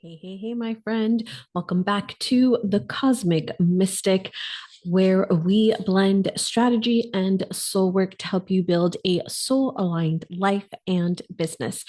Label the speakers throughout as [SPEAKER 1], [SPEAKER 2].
[SPEAKER 1] Hey, my friend. Welcome back to the Cosmic Mystic, where we blend strategy and soul work to help you build a soul aligned life and business.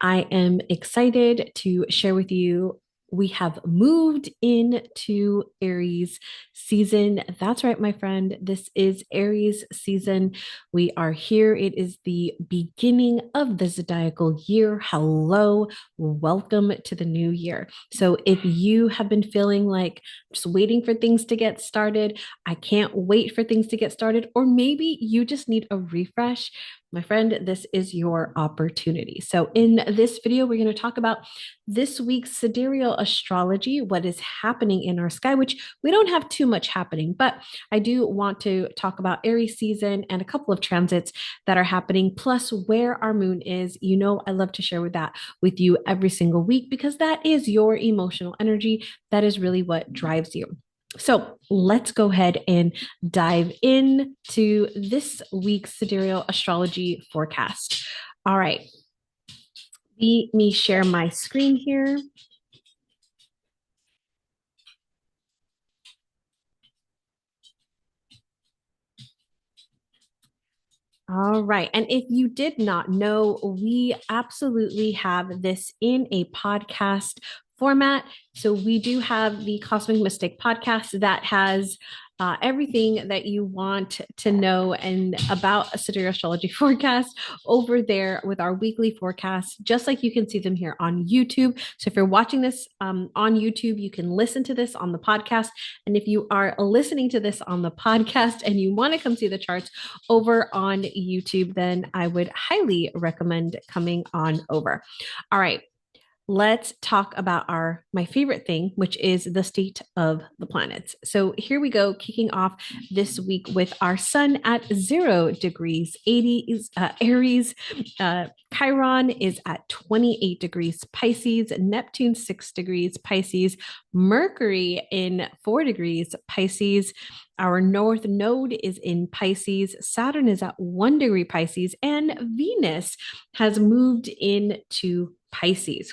[SPEAKER 1] I am excited to share with you. We have moved into Aries season. That's right, my friend. This is Aries season. We are here. It is the beginning of the zodiacal year. Hello, welcome to the new year. So, if you have been feeling like just waiting for things to get started, I can't wait for things to get started, or maybe you just need a refresh, my friend, this is your opportunity. So, in this video, we're going to talk about this week's sidereal astrology, what is happening in our sky, which we don't have too much happening, but I do want to talk about Aries season and a couple of transits that are happening, plus where our moon is. You know, I love to share with you every single week because that is your emotional energy. That is really what drives you. So let's go ahead and dive into this week's sidereal astrology forecast. All right, let me share my screen here. All right. And if you did not know, we absolutely have this in a podcast format. So we do have the Cosmic Mystic podcast that has everything that you want to know and about a sidereal astrology forecast over there with our weekly forecasts, just like you can see them here on YouTube. So if you're watching this on YouTube, you can listen to this on the podcast. And if you are listening to this on the podcast and you want to come see the charts over on YouTube, then I would highly recommend coming on over. All right, let's talk about my favorite thing, which is the state of the planets. So here we go, kicking off this week with our sun at 0 degrees 80 Aries. Chiron is at 28 degrees Pisces, Neptune 6 degrees Pisces, Mercury in 4 degrees Pisces. Our north node is in Pisces, Saturn is at 1 degree Pisces, and Venus has moved into Pisces.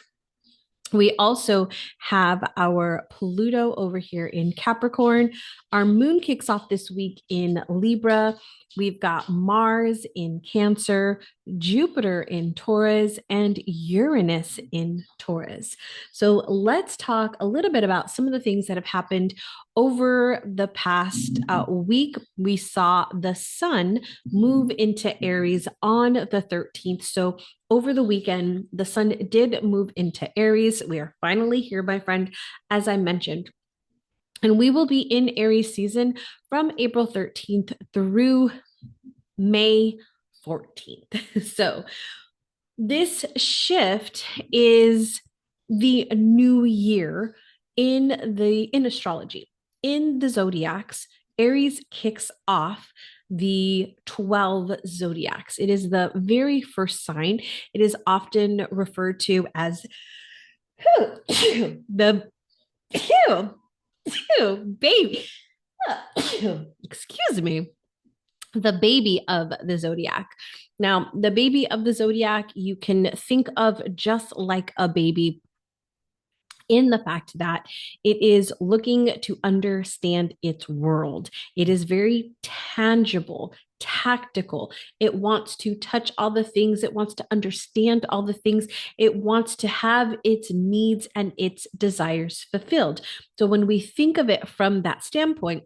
[SPEAKER 1] We also have our Pluto over here in Capricorn. Our moon kicks off this week in Libra. We've got Mars in Cancer, Jupiter in Taurus, and Uranus in Taurus. So let's talk a little bit about some of the things that have happened over the past week. We saw the sun move into Aries on the 13th. So over the weekend, the sun did move into Aries. We are finally here, my friend, as I mentioned. And we will be in Aries season from April 13th through May 14th. So this shift is the new year in astrology. In the zodiacs, Aries kicks off the 12 zodiacs. It is the very first sign. It is often referred to as the baby. Excuse me, the baby of the zodiac. Now, the baby of the zodiac, you can think of just like a baby in the fact that it is looking to understand its world. It is very tangible, tactical. It wants to touch all the things, it wants to understand all the things, it wants to have its needs and its desires fulfilled. So when we think of it from that standpoint,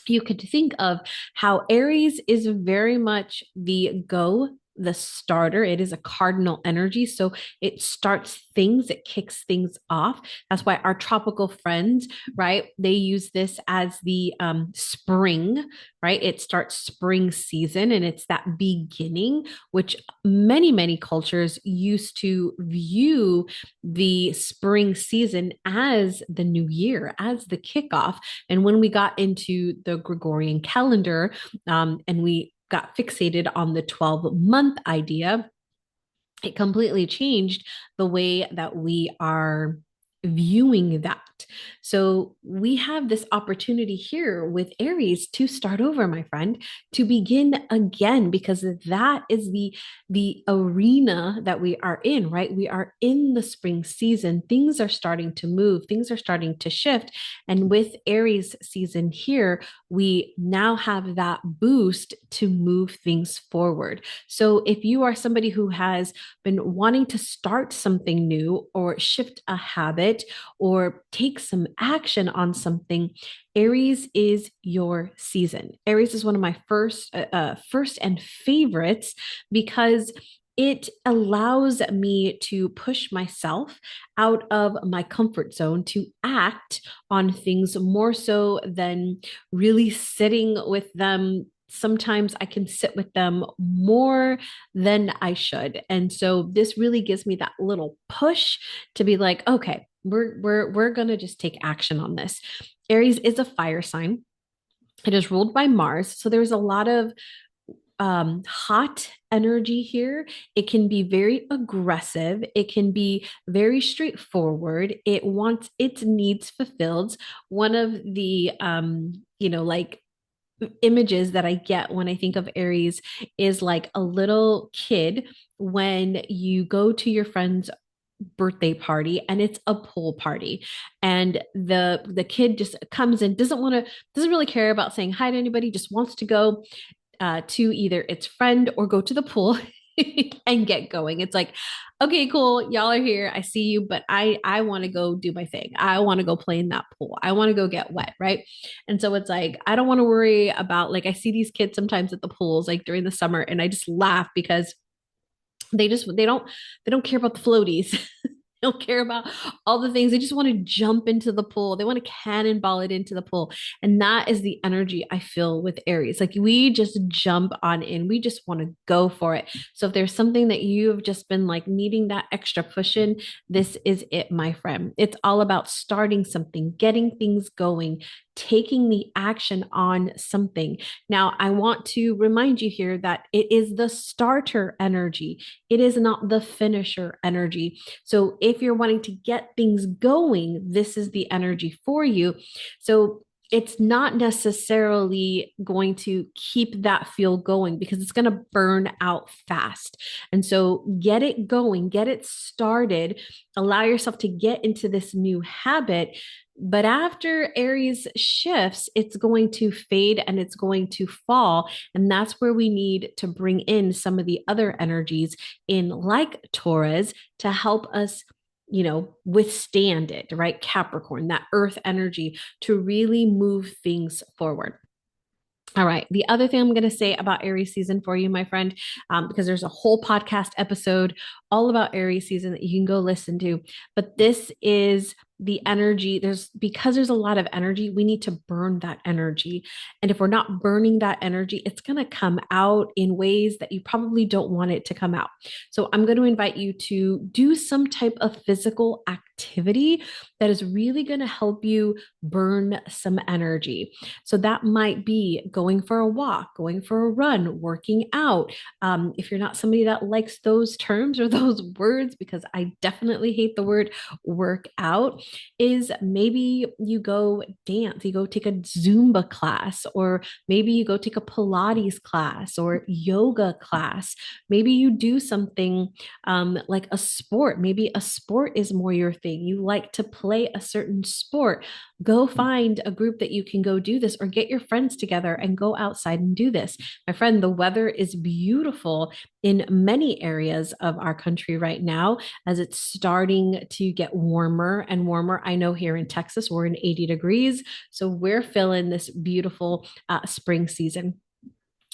[SPEAKER 1] you could think of how Aries is very much the starter. It is a cardinal energy. So it starts things, it kicks things off. That's why our tropical friends, right? They use this as the spring, right? It starts spring season and it's that beginning, which many cultures used to view the spring season as the new year, as the kickoff. And when we got into the Gregorian calendar, and we got fixated on the 12-month idea, it completely changed the way that we are viewing that. So we have this opportunity here with Aries to start over, my friend, to begin again, because that is the arena that we are in, right? We are in the spring season. Things are starting to move, things are starting to shift. And with Aries season here, we now have that boost to move things forward. So if you are somebody who has been wanting to start something new or shift a habit or take some action on something, Aries is your season. Aries is one of my first and favorites because it allows me to push myself out of my comfort zone to act on things more so than really sitting with them. Sometimes I can sit with them more than I should. And so this really gives me that little push to be like, okay, we're going to just take action on this. Aries is a fire sign. It is ruled by Mars. So there's a lot of hot energy here. It can be very aggressive. It can be very straightforward. It wants its needs fulfilled. One of the, like images that I get when I think of Aries is like a little kid when you go to your friend's birthday party and it's a pool party, and the kid just comes in, doesn't really care about saying hi to anybody, just wants to go to either its friend or go to the pool and get going. It's like, okay, cool, y'all are here, I see you, but I want to go do my thing. I want to go play in that pool. I want to go get wet, right? And so it's like, I don't want to worry about, like, I see these kids sometimes at the pools like during the summer, and I just laugh because they don't care about the floaties. Don't care about all the things. They just want to jump into the pool. They want to cannonball it into the pool. And that is the energy I feel with Aries. Like, we just jump on in. We just want to go for it. So if there's something that you've just been like needing that extra push in, this is it, my friend. It's all about starting something, getting things going, taking the action on something. Now, I want to remind you here that it is the starter energy. It is not the finisher energy. So if you're wanting to get things going, this is the energy for you. So it's not necessarily going to keep that feel going because it's going to burn out fast. And so get it going, get it started, allow yourself to get into this new habit. But after Aries shifts, it's going to fade and it's going to fall. And that's where we need to bring in some of the other energies in, like Taurus, to help us withstand it, right? Capricorn, that earth energy to really move things forward. All right. The other thing I'm going to say about Aries season for you, my friend, because there's a whole podcast episode all about Aries season that you can go listen to. But this is the energy. Because there's a lot of energy, we need to burn that energy. And if we're not burning that energy, it's going to come out in ways that you probably don't want it to come out. So I'm going to invite you to do some type of physical activity that is really going to help you burn some energy. So that might be going for a walk, going for a run, working out. If you're not somebody that likes those terms or those words, because I definitely hate the word work out, is maybe you go dance, you go take a Zumba class, or maybe you go take a Pilates class or yoga class. Maybe you do something like a sport. Maybe a sport is more your thing. You like to play a certain sport. Go find a group that you can go do this, or get your friends together and go outside and do this. My friend, the weather is beautiful in many areas of our country right now as it's starting to get warmer and warmer. I know here in Texas, we're in 80 degrees. So we're feeling this beautiful spring season.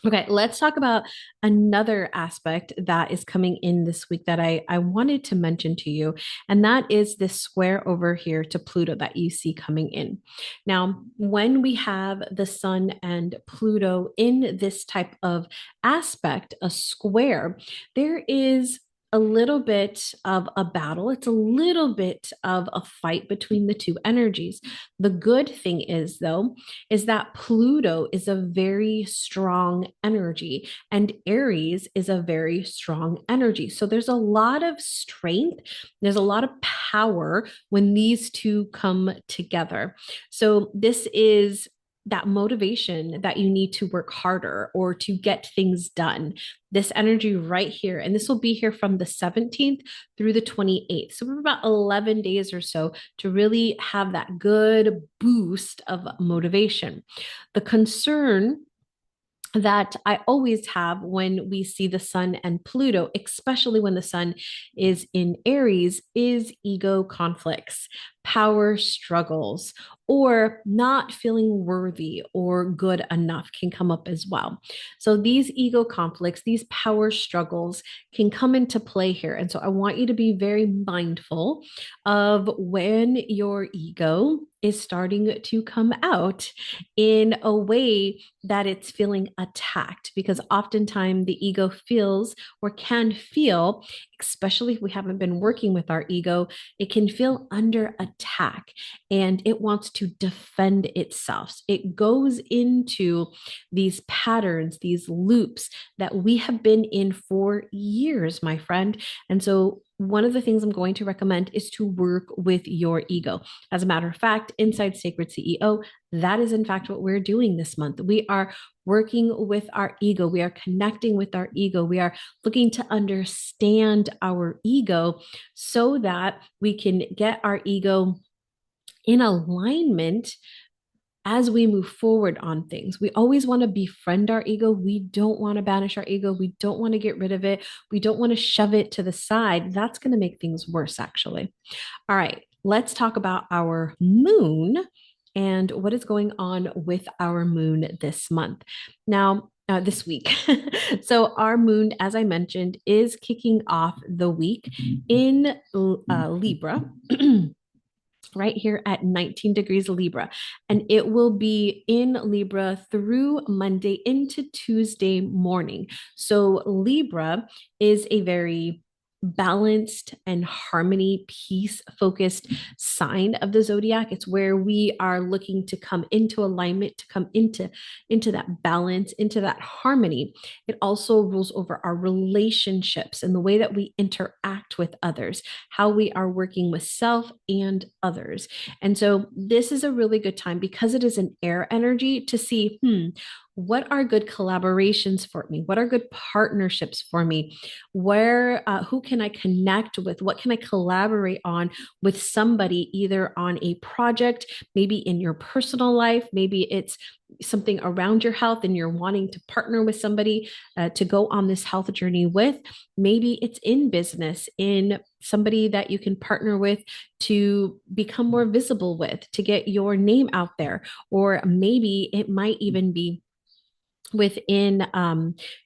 [SPEAKER 1] Okay, let's talk about another aspect that is coming in this week that I wanted to mention to you, and that is this square over here to Pluto that you see coming in. Now, when we have the Sun and Pluto in this type of aspect, a square, there is a little bit of a battle. It's a little bit of a fight between the two energies. The good thing is, though, is that Pluto is a very strong energy and Aries is a very strong energy. So there's a lot of strength, there's a lot of power when these two come together. So this is that motivation that you need to work harder or to get things done. This energy right here, and this will be here from the 17th through the 28th. So we're about 11 days or so to really have that good boost of motivation. The concern that I always have when we see the sun and Pluto, especially when the sun is in Aries, is ego conflicts, power struggles, or not feeling worthy or good enough can come up as well. So these ego conflicts, these power struggles can come into play here. And so I want you to be very mindful of when your ego is starting to come out in a way that it's feeling attacked, because oftentimes the ego feels or can feel, especially if we haven't been working with our ego, it can feel under attack and it wants to defend itself. It goes into these patterns, these loops that we have been in for years, my friend. And so one of the things I'm going to recommend is to work with your ego. As a matter of fact, inside Sacred CEO, that is in fact what we're doing this month. We are working with our ego. We are connecting with our ego. We are looking to understand our ego so that we can get our ego in alignment as we move forward on things. We always want to befriend our ego. We don't want to banish our ego. We don't want to get rid of it. We don't want to shove it to the side. That's going to make things worse, actually. All right, let's talk about our moon and what is going on with our moon this month. Now, this week. So our moon, as I mentioned, is kicking off the week in Libra. Right here at 19 degrees Libra. And it will be in Libra through Monday into Tuesday morning. So Libra is a very balanced and harmony, peace focused sign of the zodiac. It's where we are looking to come into alignment, to come into that balance, into that harmony. It also rules over our relationships and the way that we interact with others, how we are working with self and others. And so this is a really good time, because it is an air energy, to see, what are good collaborations for me? What are good partnerships for me? Who can I connect with? What can I collaborate on with somebody, either on a project, maybe in your personal life, maybe it's something around your health and you're wanting to partner with somebody to go on this health journey with. Maybe it's in business, in somebody that you can partner with to become more visible with, to get your name out there. Or maybe it might even be within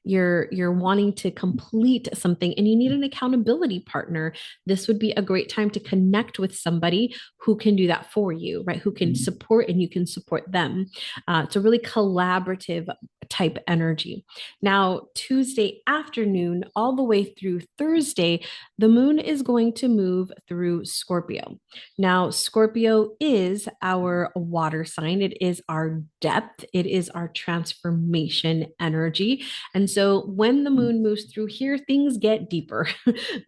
[SPEAKER 1] you're wanting to complete something and you need an accountability partner. This would be a great time to connect with somebody who can do that for you, right? Who can support and you can support them. It's a really collaborative type energy. Now, Tuesday afternoon, all the way through Thursday, the moon is going to move through Scorpio. Now, Scorpio is our water sign. It is our depth. It is our transformation energy. And so when the moon moves through here, things get deeper.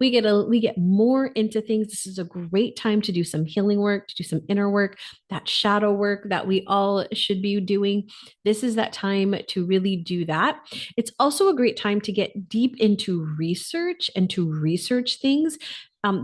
[SPEAKER 1] we get more into things. This is a great time to do some healing work, to do some inner work, that shadow work that we all should be doing. This is that time to really do that. It's also a great time to get deep into research and to research things.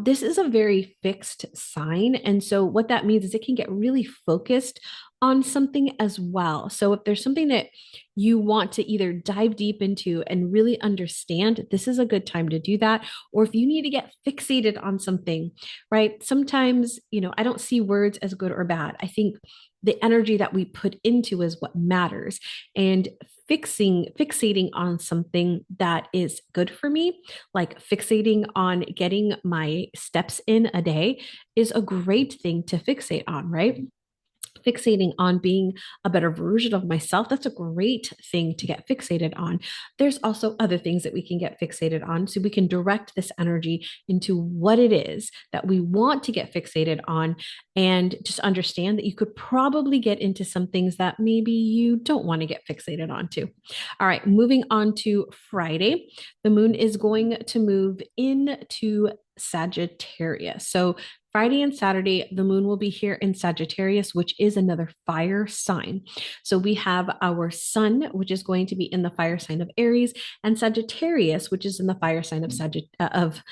[SPEAKER 1] This is a very fixed sign. And so what that means is it can get really focused on something as well. So if there's something that you want to either dive deep into and really understand, this is a good time to do that. Or if you need to get fixated on something, right? Sometimes, I don't see words as good or bad. I think the energy that we put into is what matters. And fixating on something that is good for me, like fixating on getting my steps in a day, is a great thing to fixate on, right? fixating on being a better version of myself, that's a great thing to get fixated on. There's also other things that we can get fixated on. So we can direct this energy into what it is that we want to get fixated on, and just understand that you could probably get into some things that maybe you don't want to get fixated onto. All right, moving on to Friday, the moon is going to move into Sagittarius. So Friday and Saturday, the moon will be here in Sagittarius, which is another fire sign. So we have our sun, which is going to be in the fire sign of Aries, and Sagittarius, which is in the fire sign of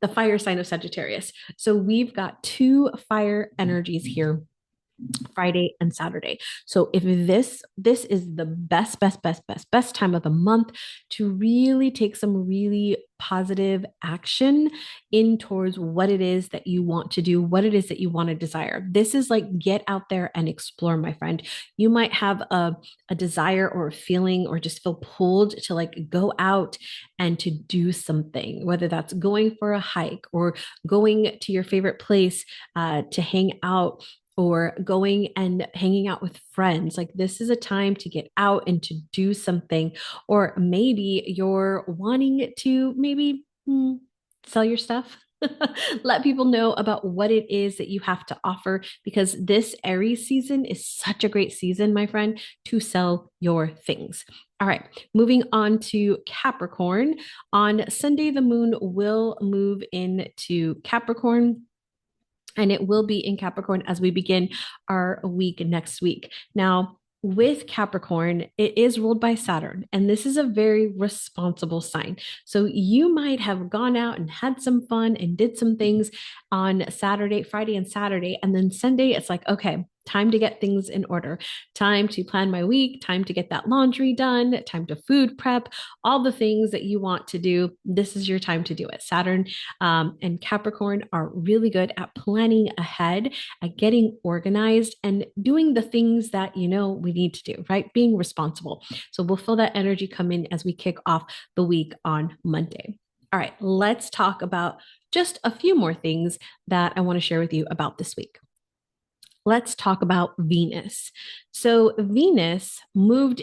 [SPEAKER 1] the fire sign of Sagittarius. So we've got two fire energies here, Friday and Saturday. So if this is the best time of the month to really take some really positive action in towards what it is that you want to do, what it is that you want to desire. This is like get out there and explore, my friend. You might have a desire or a feeling or just feel pulled to like go out and to do something, whether that's going for a hike or going to your favorite place to hang out, or going and hanging out with friends. Like this is a time to get out and to do something. Or maybe you're wanting to sell your stuff. Let people know about what it is that you have to offer, because this Aries season is such a great season, my friend, to sell your things. All right, moving on to Capricorn. On Sunday, the moon will move into Capricorn, and it will be in Capricorn as we begin our week next week. Now, with Capricorn, it is ruled by Saturn, and this is a very responsible sign. So you might have gone out and had some fun and did some things on Saturday, Friday, and Saturday, and then Sunday, it's like, okay, time to get things in order, time to plan my week, time to get that laundry done, time to food prep, all the things that you want to do. This is your time to do it. Saturn and Capricorn are really good at planning ahead, at getting organized and doing the things that you know we need to do, right? Being responsible. So we'll feel that energy come in as we kick off the week on Monday. All right, let's talk about just a few more things that I want to share with you about this week. Let's talk about Venus. So Venus moved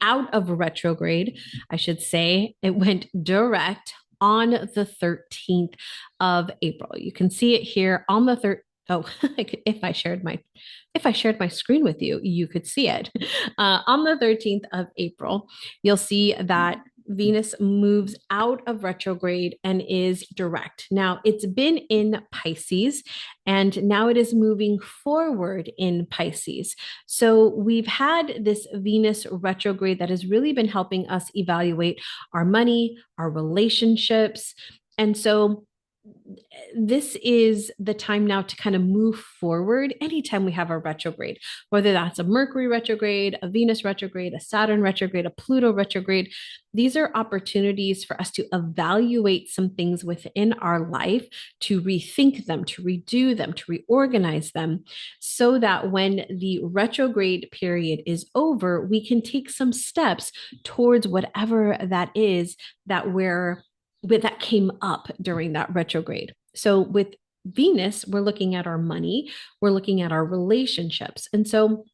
[SPEAKER 1] out of retrograde, I should say. It went direct on the 13th of April. You can see it here on the 13th. Oh, if I shared my screen with you, you could see it. On the 13th of April, you'll see that Venus moves out of retrograde and is direct. Now, it's been in Pisces, and now it is moving forward in Pisces. So we've had this Venus retrograde that has really been helping us evaluate our money, our relationships. And so this is the time now to kind of move forward anytime we have a retrograde, whether that's a Mercury retrograde, a Venus retrograde, a Saturn retrograde, a Pluto retrograde. These are opportunities for us to evaluate some things within our life, to rethink them, to redo them, to reorganize them, so that when the retrograde period is over, we can take some steps towards whatever that is that came up during that retrograde. So with Venus, we're looking at our money, we're looking at our relationships. And so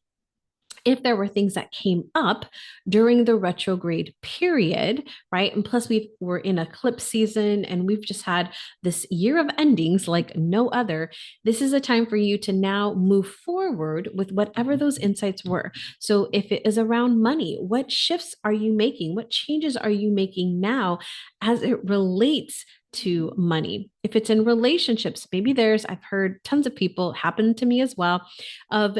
[SPEAKER 1] if there were things that came up during the retrograde period, right? And plus we're in eclipse season and we've just had this year of endings like no other. This is a time for you to now move forward with whatever those insights were. So if it is around money, what shifts are you making? What changes are you making now as it relates to money? If it's in relationships, maybe I've heard tons of people, happen to me as well, of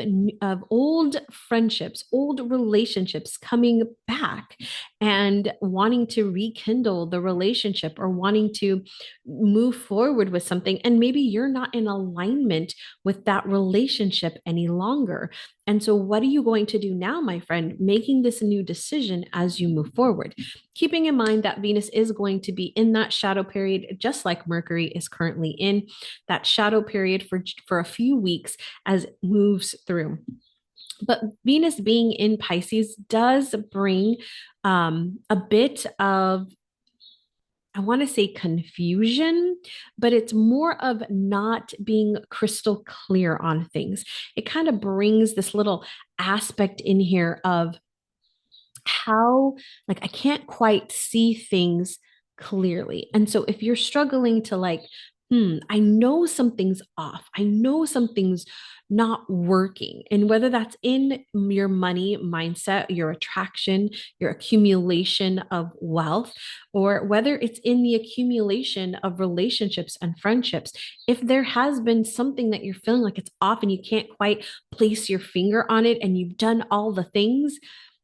[SPEAKER 1] old friendships, old relationships coming back and wanting to rekindle the relationship or wanting to move forward with something. And maybe you're not in alignment with that relationship any longer. And so what are you going to do now, my friend? Making this a new decision as you move forward, keeping in mind that Venus is going to be in that shadow period, just like Mercury is currently in that shadow period for a few weeks as it moves through. But Venus being in Pisces does bring a bit of I want to say confusion, but it's more of not being crystal clear on things. It kind of brings this little aspect in here of how, like, I can't quite see things clearly. And so if you're struggling to, like, I know something's off, I know something's not working, and whether that's in your money mindset, your attraction, your accumulation of wealth, or whether it's in the accumulation of relationships and friendships, if there has been something that you're feeling like it's off and you can't quite place your finger on it, and you've done all the things,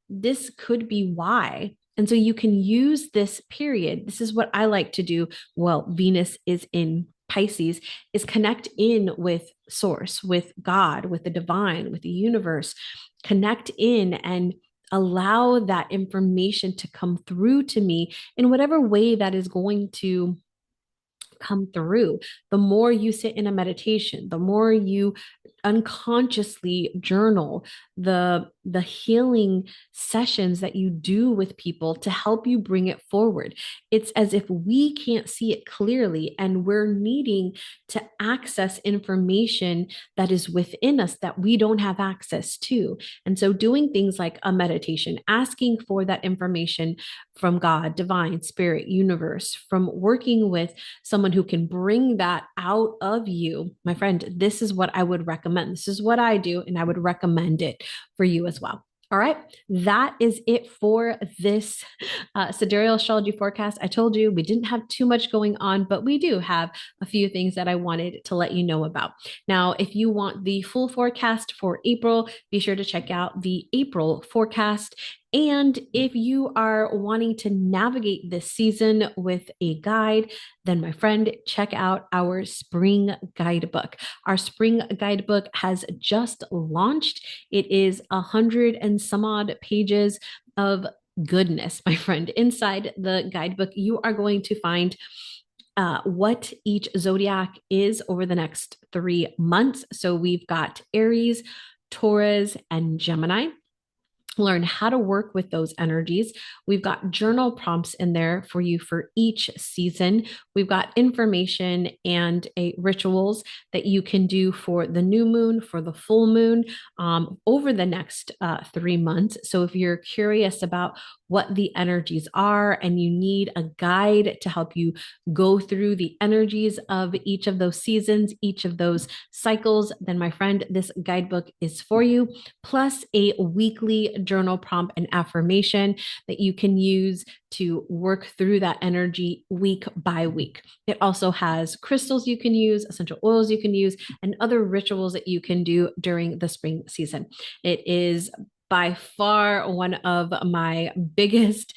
[SPEAKER 1] this could be why. And so you can use this period. This is what I like to do. Well, Venus is in Pisces, is connect in with source, with God, with the divine, with the universe, connect in and allow that information to come through to me in whatever way that is going to come through. The more you sit in a meditation, the more you unconsciously journal, the healing sessions that you do with people to help you bring it forward. It's as if we can't see it clearly and we're needing to access information that is within us that we don't have access to. And so doing things like a meditation, asking for that information from God, divine, spirit, universe, from working with someone who can bring that out of you, my friend, this is what I would recommend. This is what I do, and I would recommend it for you as well. All right, that is it for this Sidereal Astrology Forecast. I told you we didn't have too much going on, but we do have a few things that I wanted to let you know about. Now, if you want the full forecast for April, be sure to check out the April forecast. And if you are wanting to navigate this season with a guide, then my friend, check out our Spring Guidebook. Our Spring Guidebook has just launched. It is 100 and some odd pages of goodness, my friend. Inside the guidebook, you are going to find what each zodiac is over the next 3 months. So we've got Aries, Taurus, and Gemini. Learn how to work with those energies. We've got journal prompts in there for you for each season. We've got information and rituals that you can do for the new moon, for the full moon, over the next 3 months. So if you're curious about what the energies are and you need a guide to help you go through the energies of each of those seasons, each of those cycles, then my friend, this guidebook is for you, plus a weekly journal prompt and affirmation that you can use to work through that energy week by week. It also has crystals you can use, essential oils you can use, and other rituals that you can do during the spring season. It is by far one of my biggest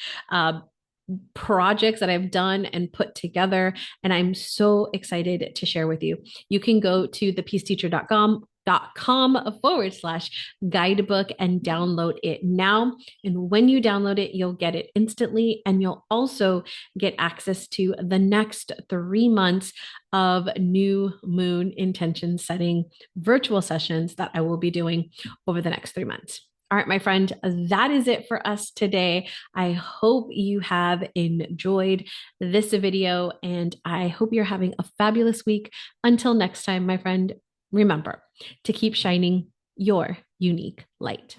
[SPEAKER 1] projects that I've done and put together, and I'm so excited to share with you. You can go to thepeaceteacher.com/guidebook and download it now. And when you download it, you'll get it instantly. And you'll also get access to the next 3 months of new moon intention setting virtual sessions that I will be doing over the next 3 months. All right, my friend, that is it for us today. I hope you have enjoyed this video, and I hope you're having a fabulous week. Until next time, my friend, remember to keep shining your unique light.